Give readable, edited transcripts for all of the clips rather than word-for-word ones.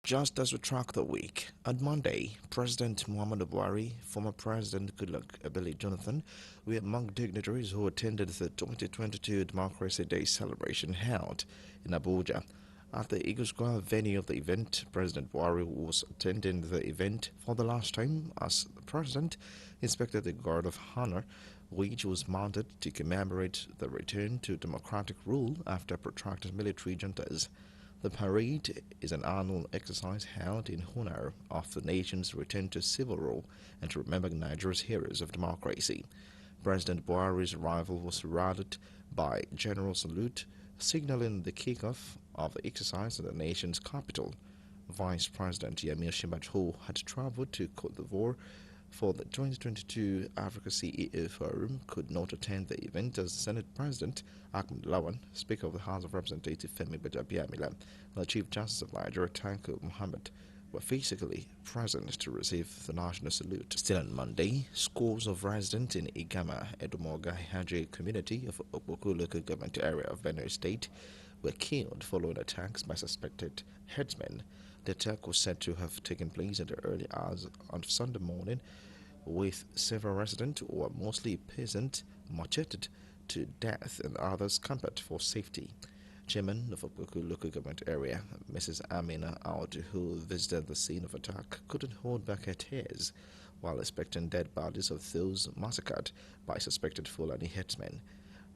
Just as we track the week, on Monday, President Muhammadu Buhari, former President Goodluck Ebele Jonathan were among dignitaries who attended the 2022 Democracy Day celebration held in Abuja. At the Eagle Square venue of the event, President Buhari was attending the event for the last time as the President inspected the Guard of Honor, which was mounted to commemorate the return to democratic rule after protracted military juntas. The parade is an annual exercise held in honor of the nation's return to civil rule and to remember Nigeria's heroes of democracy. President Buhari's arrival was heralded by general salute, signaling the kickoff of the exercise at the nation's capital. Vice President Yemi Osinbajo had traveled to Cote d'Ivoire for the 2022 Africa CEO Forum, could not attend the event as Senate President Ahmed Lawan, Speaker of the House of Representatives Femi Gbajabiamila, and the Chief Justice of Nigeria Tanko Muhammad were physically present to receive the national salute. Still on Monday, scores of residents in Igama, Edomoga Haji community of Okpoko local government area of Benue State were killed following attacks by suspected headsmen. The attack was said to have taken place in the early hours on Sunday morning, with several residents, who were mostly peasants, macheted to death and others camped for safety. Chairman of Okpoko local government area, Mrs. Amina Aud, who visited the scene of attack, couldn't hold back her tears while inspecting dead bodies of those massacred by suspected Fulani headsmen.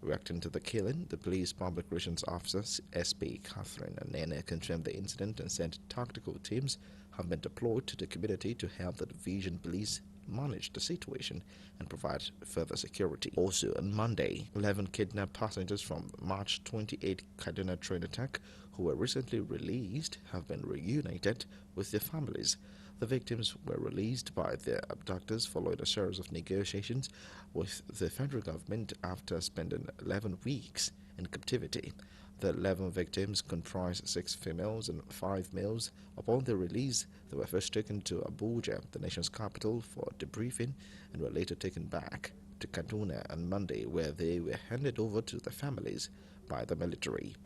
Reacting to the killing, the police public relations officer, SP Catherine Nene, confirmed the incident and said tactical teams have been deployed to the community to help the division police manage the situation and provide further security. Also on Monday, 11 kidnapped passengers from March 28 Kaduna train attack who were recently released have been reunited with their families. The victims were released by their abductors following a series of negotiations with the federal government after spending 11 weeks in captivity. The 11 victims comprised 6 females and 5 males. Upon their release, they were first taken to Abuja, the nation's capital, for debriefing and were later taken back to Kaduna on Monday, where they were handed over to their families by the military.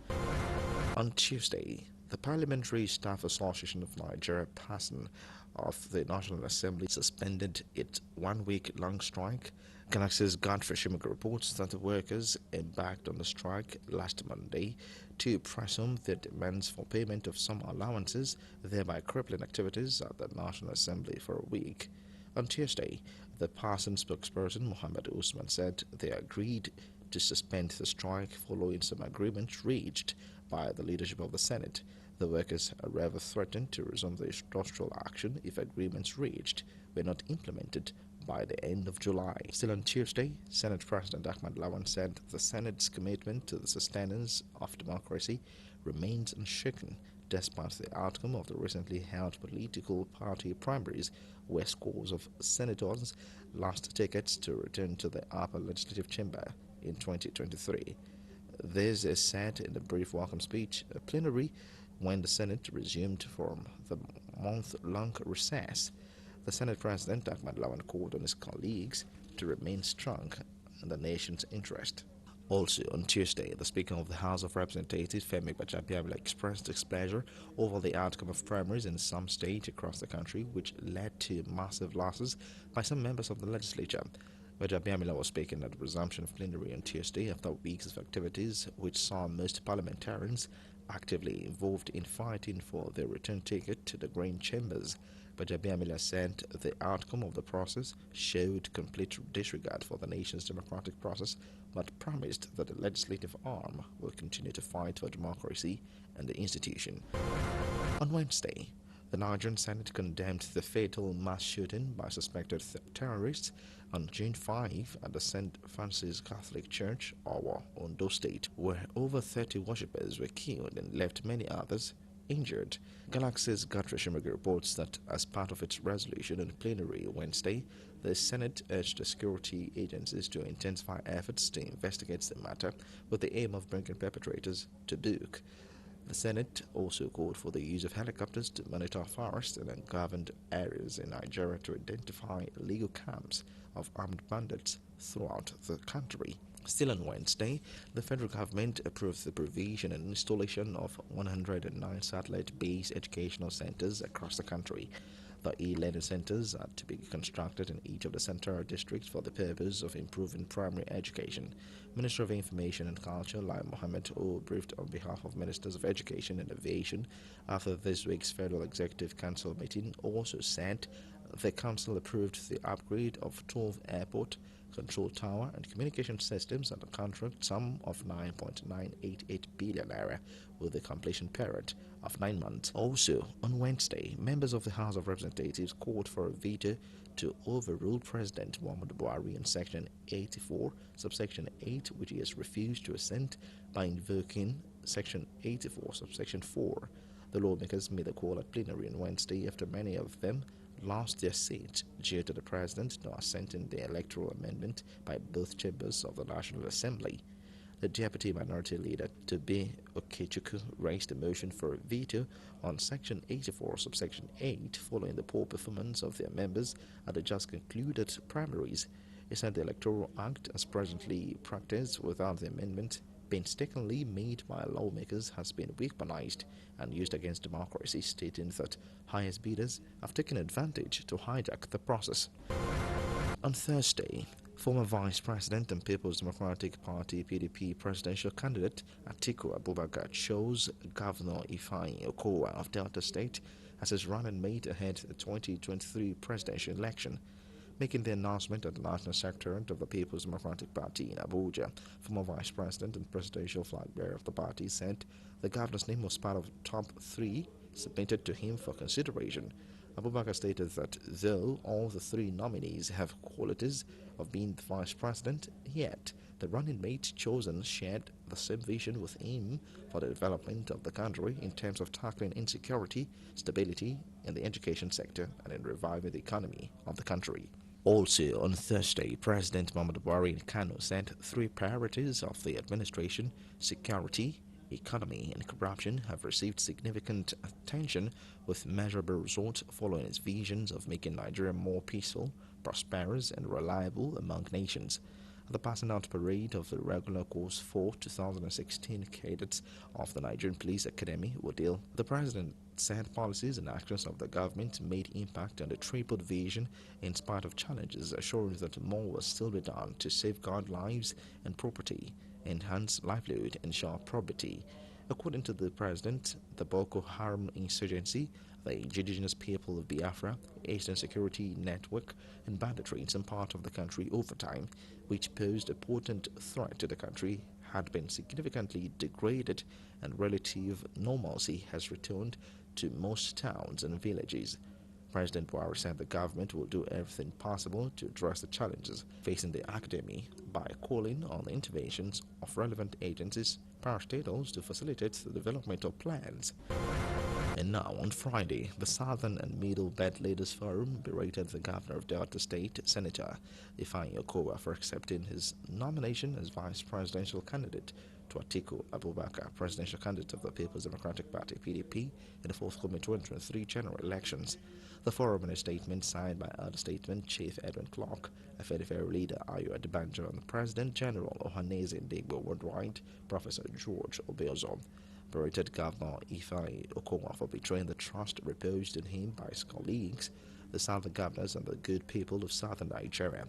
On Tuesday, the Parliamentary Staff Association of Nigeria, PASN, of the National Assembly suspended its one-week-long strike. Galaxy's Godfrey Shimuga reports that the workers embarked on the strike last Monday to press home their demands for payment of some allowances, thereby crippling activities at the National Assembly for a week. On Tuesday, the PASN spokesperson Mohammed Usman said they agreed to suspend the strike following some agreements reached by the leadership of the Senate. The workers are rather threatened to resume the structural action if agreements reached were not implemented by the end of July. Still on Tuesday, Senate President Ahmed Lawan said the Senate's commitment to the sustenance of democracy remains unshaken despite the outcome of the recently held political party primaries, where scores of senators lost tickets to return to the upper legislative chamber in 2023. This is said in the brief welcome speech, a plenary, when the Senate resumed from the month-long recess. The Senate President Ahmed Lawan called on his colleagues to remain strong in the nation's interest. Also on Tuesday, the Speaker of the House of Representatives, Femi Gbajabiamila, expressed displeasure over the outcome of primaries in some states across the country, which led to massive losses by some members of the legislature. Gbajabiamila was speaking at the resumption of plenary on Tuesday after weeks of activities which saw most parliamentarians actively involved in fighting for their return ticket to the Green Chambers. Gbajabiamila said the outcome of the process showed complete disregard for the nation's democratic process, but promised that the legislative arm will continue to fight for democracy and the institution. On Wednesday, the Nigerian Senate condemned the fatal mass shooting by suspected terrorists on June 5 at the St. Francis Catholic Church, Owo, Ondo State, where over 30 worshippers were killed and left many others injured. Galaxy's Godfrey Shimuga reports that as part of its resolution in plenary Wednesday, the Senate urged the security agencies to intensify efforts to investigate the matter with the aim of bringing perpetrators to book. The Senate also called for the use of helicopters to monitor forests and ungoverned areas in Nigeria to identify illegal camps of armed bandits throughout the country. Still on Wednesday, the federal government approved the provision and installation of 109 satellite-based educational centers across the country. The e-learning centers are to be constructed in each of the central districts for the purpose of improving primary education. Minister of Information and Culture, Lai Mohammed, who briefed on behalf of Ministers of Education and Aviation after this week's Federal Executive Council meeting, also said the council approved the upgrade of 12 airport control tower and communication systems at a contract sum of 9.988 billion naira with a completion period of 9 months. Also, on Wednesday, members of the House of Representatives called for a veto to overrule President Muhammadu Buhari in Section 84, subsection 8, which he has refused to assent by invoking Section 84, subsection 4. The lawmakers made the call at plenary on Wednesday after many of them lost their seats due to the president not assenting the electoral amendment by both chambers of the National Assembly. The deputy minority leader, Tobe Okechukwu, raised a motion for a veto on Section 84, subsection 8, following the poor performance of their members at the just concluded primaries. He said the Electoral Act, as presently practiced without the amendment painstakingly made by lawmakers, has been weaponized and used against democracy, stating that highest bidders have taken advantage to hijack the process. On Thursday, former Vice President and People's Democratic Party (PDP) presidential candidate Atiku Abubakar chose Governor Ifeanyi Okowa of Delta State as his running mate ahead of the 2023 presidential election. Making the announcement at the National Secretariat of the People's Democratic Party in Abuja, former Vice President and presidential flag bearer of the party said the governor's name was part of the top 3 submitted to him for consideration. Abubakar stated that though all the 3 nominees have qualities of being the vice president, yet the running mate chosen shared the same vision with him for the development of the country in terms of tackling insecurity, stability in the education sector, and in reviving the economy of the country. Also on Thursday, President Muhammadu Buhari in Kano said 3 priorities of the administration, security, economy, and corruption, have received significant attention with measurable results following his visions of making Nigeria more peaceful, prosperous, and reliable among nations. At the passing out parade of the regular course for 2016 cadets of the Nigerian Police Academy, Wudil, the president said policies and actions of the government made impact on the tripled vision in spite of challenges, assuring that more will still be done to safeguard lives and property, enhance livelihood, and ensure probity. According to the president, the Boko Haram insurgency, the indigenous people of Biafra, Eastern Security Network, and banditry in some part of the country over time, which posed a potent threat to the country, had been significantly degraded, and relative normalcy has returned to most towns and villages. President Buhari said the government will do everything possible to address the challenges facing the academy by calling on the interventions of relevant agencies, parastatals, to facilitate the development of plans. And now, on Friday, the Southern and Middle Belt Leaders Forum berated the governor of Delta State, Senator Ifeanyi Okowa, for accepting his nomination as vice presidential candidate to Atiku Abubakar, presidential candidate of the People's Democratic Party (PDP) in the forthcoming 2023 general elections. The forum, in a statement signed by Elder Statesman Chief Edwin Clark, Afenifere leader Ayo Adebanjo, and the President General Ohanaeze Ndigbo Worldwide, Professor George Obiozor, berated Governor Ifeanyi Okowa for betraying the trust reposed in him by his colleagues, the Southern governors, and the good people of Southern Nigeria.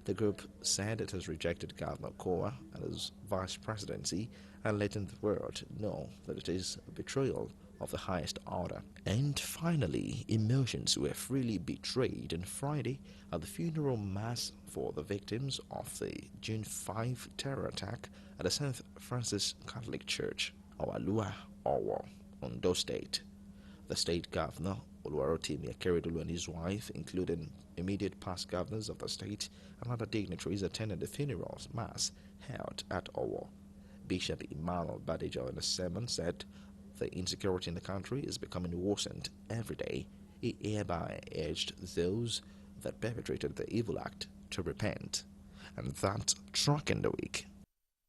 The group said it has rejected Governor Okowa and his vice presidency and letting the world know that it is a betrayal of the highest order. And finally, emotions were freely betrayed on Friday at the funeral mass for the victims of the June 5 terror attack at the St. Francis Catholic Church, Awalua, Owo, Ondo State. The state governor, Oluwarotimi Akeredolu, and his wife, including immediate past governors of the state and other dignitaries, attended the funeral mass held at Owo. Bishop Emmanuel Badejo, in a sermon, said the insecurity in the country is becoming worsened every day. He hereby urged those that perpetrated the evil act to repent. And that's Truck in the Week.